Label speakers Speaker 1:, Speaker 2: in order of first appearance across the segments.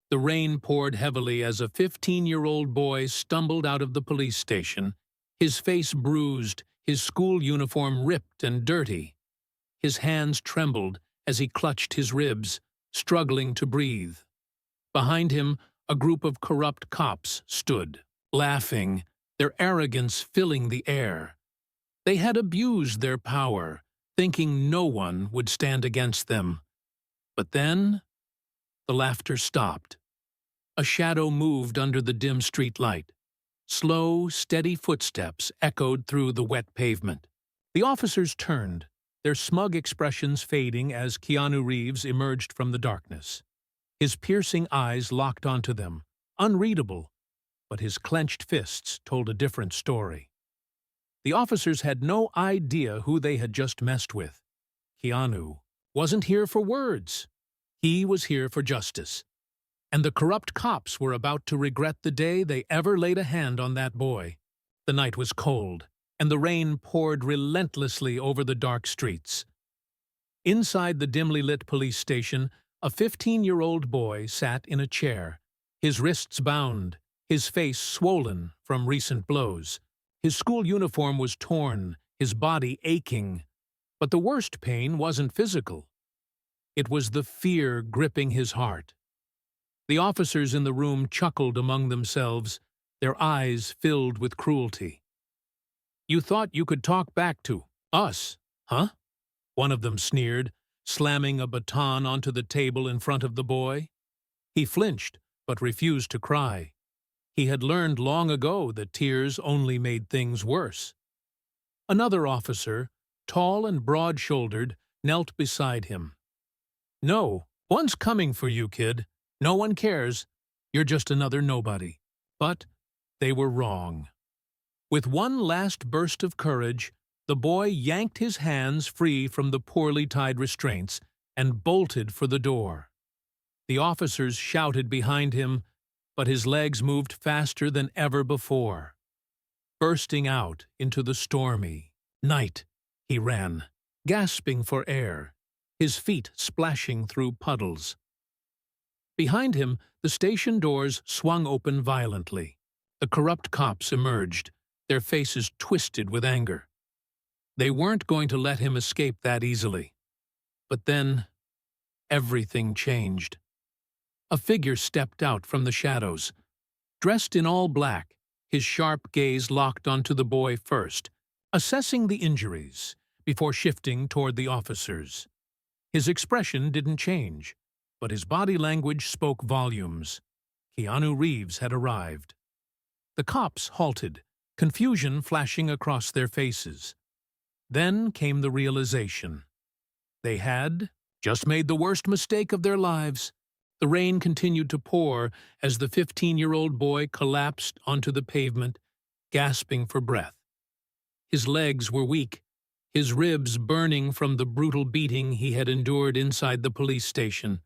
Speaker 1: The rain poured heavily as a 15-year-old boy stumbled out of the police station, his face bruised, his school uniform ripped and dirty. His hands trembled as he clutched his ribs, struggling to breathe. Behind him, a group of corrupt cops stood, laughing, their arrogance filling the air. They had abused their power, thinking no one would stand against them. But then, the laughter stopped. A shadow moved under the dim street light. Slow, steady footsteps echoed through the wet pavement. The officers turned, their smug expressions fading as Keanu Reeves emerged from the darkness. His piercing eyes locked onto them, unreadable, but his clenched fists told a different story. The officers had no idea who they had just messed with. Keanu wasn't here for words. He was here for justice. And the corrupt cops were about to regret the day they ever laid a hand on that boy. The night was cold, and the rain poured relentlessly over the dark streets. Inside the dimly lit police station, a 15-year-old boy sat in a chair, his wrists bound, his face swollen from recent blows. His school uniform was torn, his body aching. But the worst pain wasn't physical. It was the fear gripping his heart. The officers in the room chuckled among themselves, their eyes filled with cruelty. "You thought you could talk back to us, huh?" one of them sneered, slamming a baton onto the table in front of the boy. He flinched, but refused to cry. He had learned long ago that tears only made things worse. Another officer, tall and broad-shouldered, knelt beside him. "No, one's coming for you, kid. No one cares. You're just another nobody." But they were wrong. With one last burst of courage, the boy yanked his hands free from the poorly tied restraints and bolted for the door. The officers shouted behind him, but his legs moved faster than ever before. Bursting out into the stormy night, he ran, gasping for air, his feet splashing through puddles. Behind him, the station doors swung open violently. The corrupt cops emerged, their faces twisted with anger. They weren't going to let him escape that easily. But then, everything changed. A figure stepped out from the shadows. Dressed in all black, his sharp gaze locked onto the boy first, assessing the injuries, before shifting toward the officers. His expression didn't change, but his body language spoke volumes. Keanu Reeves had arrived. The cops halted, confusion flashing across their faces. Then came the realization. They had just made the worst mistake of their lives. The rain continued to pour as the 15-year-old boy collapsed onto the pavement, gasping for breath. His legs were weak, his ribs burning from the brutal beating he had endured inside the police station.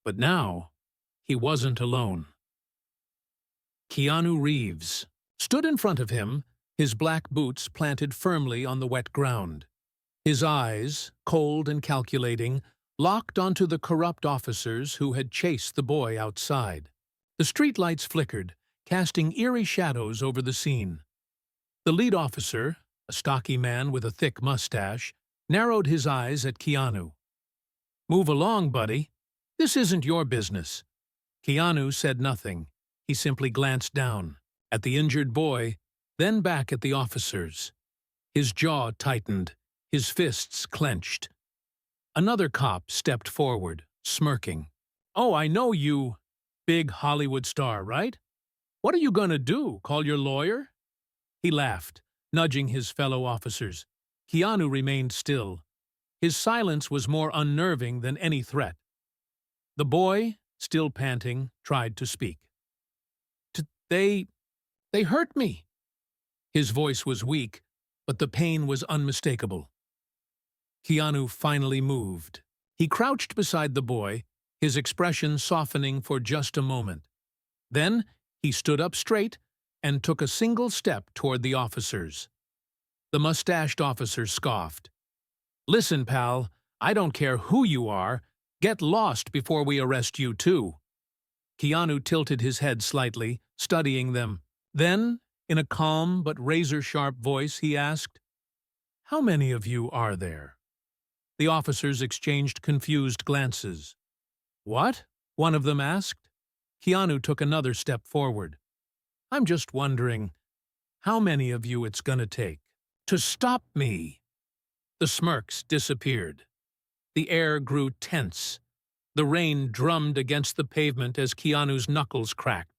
Speaker 1: But now, he wasn't alone. Keanu Reeves stood in front of him, his black boots planted firmly on the wet ground. His eyes, cold and calculating, locked onto the corrupt officers who had chased the boy outside. The streetlights flickered, casting eerie shadows over the scene. The lead officer, a stocky man with a thick mustache, narrowed his eyes at Keanu. "Move along, buddy. This isn't your business." Keanu said nothing. He simply glanced down, at the injured boy, then back at the officers. His jaw tightened, his fists clenched. Another cop stepped forward, smirking. "Oh, I know you, big Hollywood star, right? What are you gonna do, call your lawyer?" He laughed, nudging his fellow officers. Keanu remained still. His silence was more unnerving than any threat. The boy, still panting, tried to speak. They hurt me." His voice was weak, but the pain was unmistakable. Keanu finally moved. He crouched beside the boy, his expression softening for just a moment. Then he stood up straight and took a single step toward the officers. The mustached officer scoffed. "Listen, pal, I don't care who you are. Get lost before we arrest you too." Keanu tilted his head slightly, studying them. Then, in a calm but razor-sharp voice, he asked, "How many of you are there?" The officers exchanged confused glances. "What?" one of them asked. Keanu took another step forward. "I'm just wondering how many of you it's gonna take to stop me." The smirks disappeared. The air grew tense. The rain drummed against the pavement as Keanu's knuckles cracked.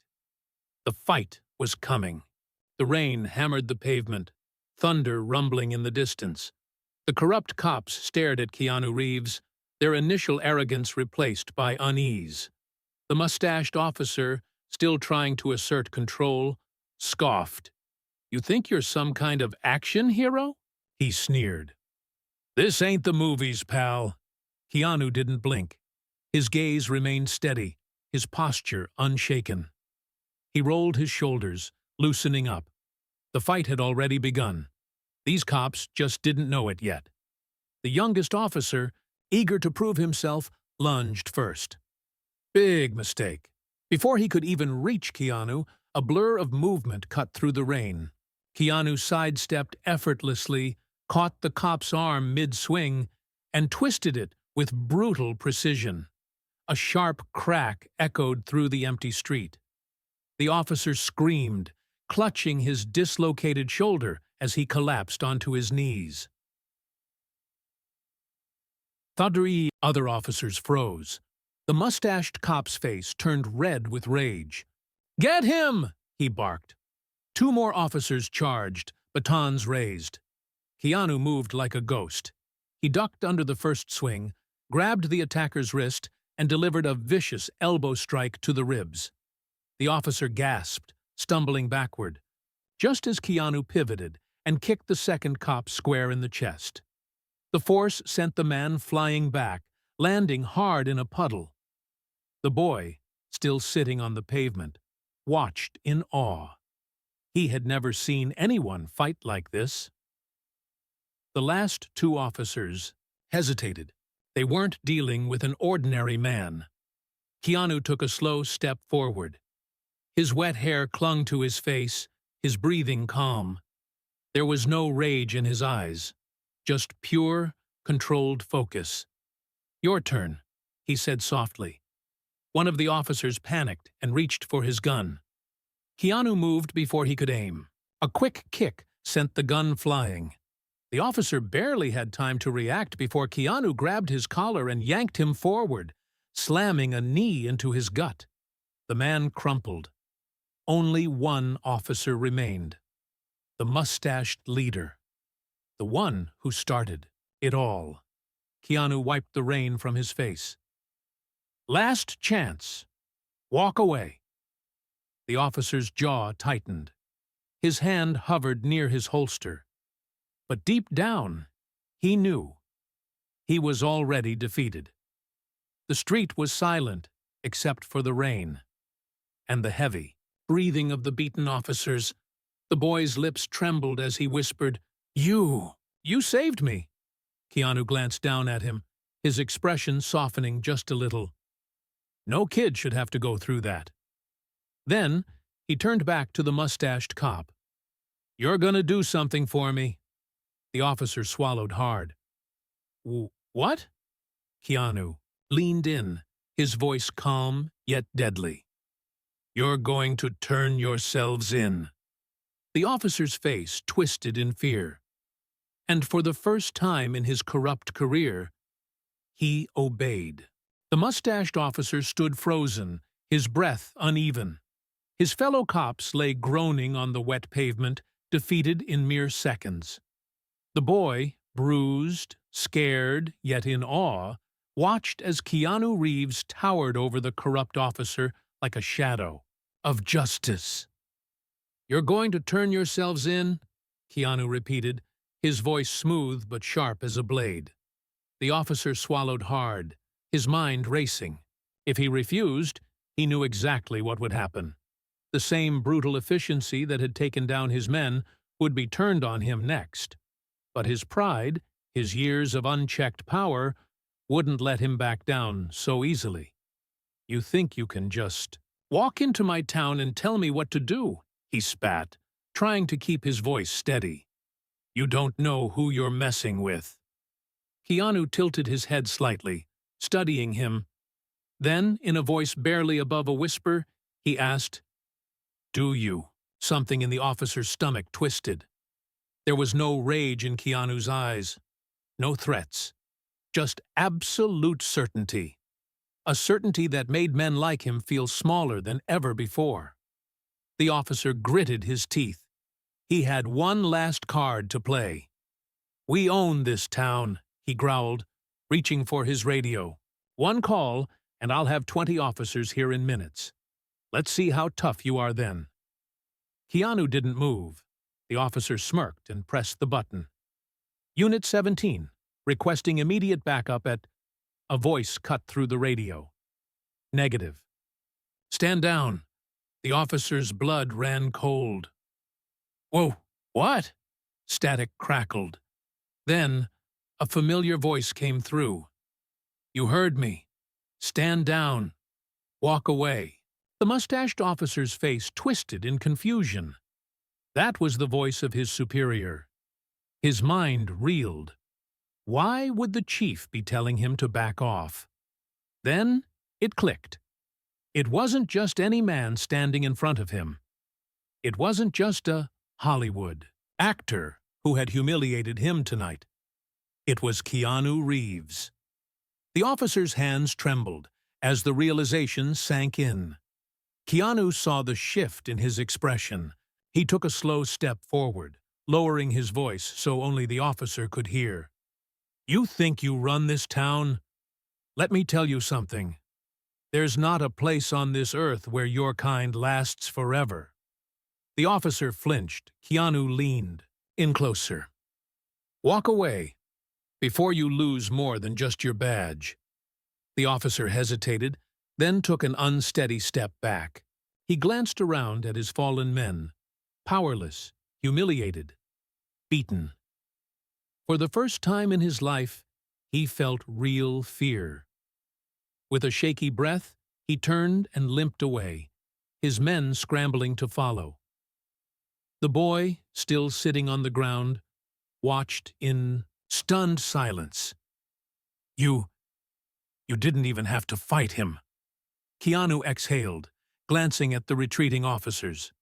Speaker 1: The fight was coming. The rain hammered the pavement, thunder rumbling in the distance. The corrupt cops stared at Keanu Reeves, their initial arrogance replaced by unease. The mustached officer, still trying to assert control, scoffed. "You think you're some kind of action hero?" he sneered. "This ain't the movies, pal." Keanu didn't blink. His gaze remained steady, his posture unshaken. He rolled his shoulders, loosening up. The fight had already begun. These cops just didn't know it yet. The youngest officer, eager to prove himself, lunged first. Big mistake. Before he could even reach Keanu, a blur of movement cut through the rain. Keanu sidestepped effortlessly, caught the cop's arm mid-swing, and twisted it with brutal precision. A sharp crack echoed through the empty street. The officer screamed, clutching his dislocated shoulder as he collapsed onto his knees. Thuddery other officers froze. The mustached cop's face turned red with rage. "Get him!" he barked. Two more officers charged, batons raised. Keanu moved like a ghost. He ducked under the first swing, grabbed the attacker's wrist, and delivered a vicious elbow strike to the ribs. The officer gasped, stumbling backward, just as Keanu pivoted and kicked the second cop square in the chest. The force sent the man flying back, landing hard in a puddle. The boy, still sitting on the pavement, watched in awe. He had never seen anyone fight like this. The last two officers hesitated. They weren't dealing with an ordinary man. Keanu took a slow step forward. His wet hair clung to his face, his breathing calm. There was no rage in his eyes, just pure, controlled focus. "Your turn," he said softly. One of the officers panicked and reached for his gun. Keanu moved before he could aim. A quick kick sent the gun flying. The officer barely had time to react before Keanu grabbed his collar and yanked him forward, slamming a knee into his gut. The man crumpled. Only one officer remained. The mustached leader. The one who started it all. Keanu wiped the rain from his face. "Last chance. Walk away." The officer's jaw tightened. His hand hovered near his holster. But deep down, he knew. He was already defeated. The street was silent, except for the rain. And the heavy breathing of the beaten officers. The boy's lips trembled as he whispered, You saved me." Keanu glanced down at him, his expression softening just a little. No kid should have to go through that. Then, he turned back to the mustached cop. "You're gonna do something for me." The officer swallowed hard. What?" Keanu leaned in, his voice calm yet deadly. "You're going to turn yourselves in." The officer's face twisted in fear. And for the first time in his corrupt career, he obeyed. The mustached officer stood frozen, his breath uneven. His fellow cops lay groaning on the wet pavement, defeated in mere seconds. The boy, bruised, scared, yet in awe, watched as Keanu Reeves towered over the corrupt officer like a shadow of justice. "You're going to turn yourselves in?" Keanu repeated, his voice smooth but sharp as a blade. The officer swallowed hard, his mind racing. If he refused, he knew exactly what would happen. The same brutal efficiency that had taken down his men would be turned on him next. But his pride, his years of unchecked power, wouldn't let him back down so easily. "You think you can just Walk into my town and tell me what to do, he spat, trying to keep his voice steady. You don't know who you're messing with. Keanu tilted his head slightly, studying him. Then, in a voice barely above a whisper, he asked, "Do you?" Something in the officer's stomach twisted. There was no rage in Keanu's eyes, no threats, just absolute certainty. A certainty that made men like him feel smaller than ever before. The officer gritted his teeth. He had one last card to play. "We own this town," he growled, reaching for his radio. "One call, and I'll have 20 officers here in minutes. Let's see how tough you are then." Keanu didn't move. The officer smirked and pressed the button. "Unit 17, requesting immediate backup at..." A voice cut through the radio. "Negative." "Stand down." The officer's blood ran cold. "Whoa, what?" Static crackled. Then, a familiar voice came through. "You heard me. Stand down. Walk away." The mustached officer's face twisted in confusion. That was the voice of his superior. His mind reeled. Why would the chief be telling him to back off? Then it clicked. It wasn't just any man standing in front of him. It wasn't just a Hollywood actor who had humiliated him tonight. It was Keanu Reeves. The officer's hands trembled as the realization sank in. Keanu saw the shift in his expression. He took a slow step forward, lowering his voice so only the officer could hear. "You think you run this town? Let me tell you something. There's not a place on this earth where your kind lasts forever." The officer flinched. Keanu leaned in closer. "Walk away, before you lose more than just your badge." The officer hesitated, then took an unsteady step back. He glanced around at his fallen men, powerless, humiliated, beaten. For the first time in his life, he felt real fear. With a shaky breath, he turned and limped away, his men scrambling to follow. The boy, still sitting on the ground, watched in stunned silence. You didn't even have to fight him." Keanu exhaled, glancing at the retreating officers.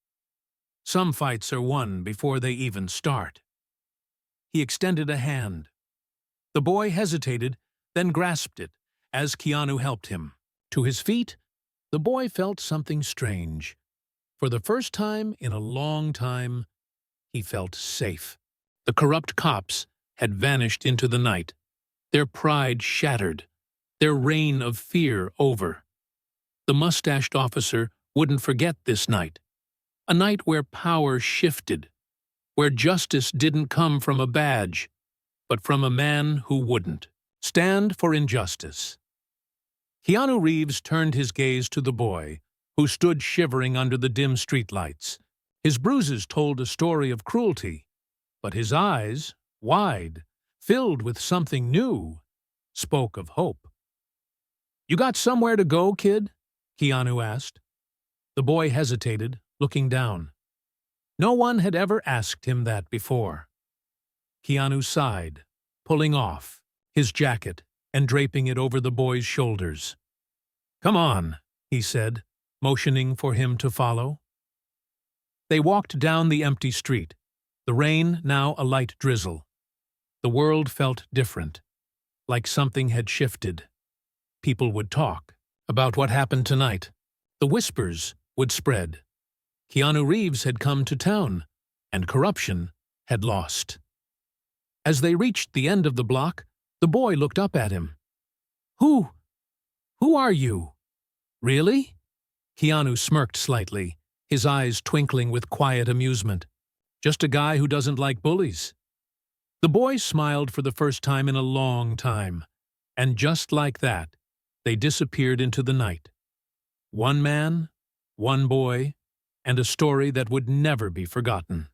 Speaker 1: "Some fights are won before they even start." He extended a hand. The boy hesitated, then grasped it as Keanu helped him. To his feet, the boy felt something strange. For the first time in a long time, he felt safe. The corrupt cops had vanished into the night, their pride shattered, their reign of fear over. The mustached officer wouldn't forget this night, a night where power shifted, where justice didn't come from a badge, but from a man who wouldn't stand for injustice. Keanu Reeves turned his gaze to the boy, who stood shivering under the dim streetlights. His bruises told a story of cruelty, but his eyes, wide, filled with something new, spoke of hope. "You got somewhere to go, kid?" Keanu asked. The boy hesitated, looking down. No one had ever asked him that before. Keanu sighed, pulling off his jacket and draping it over the boy's shoulders. "Come on," he said, motioning for him to follow. They walked down the empty street, the rain now a light drizzle. The world felt different, like something had shifted. People would talk about what happened tonight. The whispers would spread. Keanu Reeves had come to town, and corruption had lost. As they reached the end of the block, the boy looked up at him. Who are you? Really?" Keanu smirked slightly, his eyes twinkling with quiet amusement. "Just a guy who doesn't like bullies." The boy smiled for the first time in a long time, and just like that, they disappeared into the night. One man, one boy, and a story that would never be forgotten.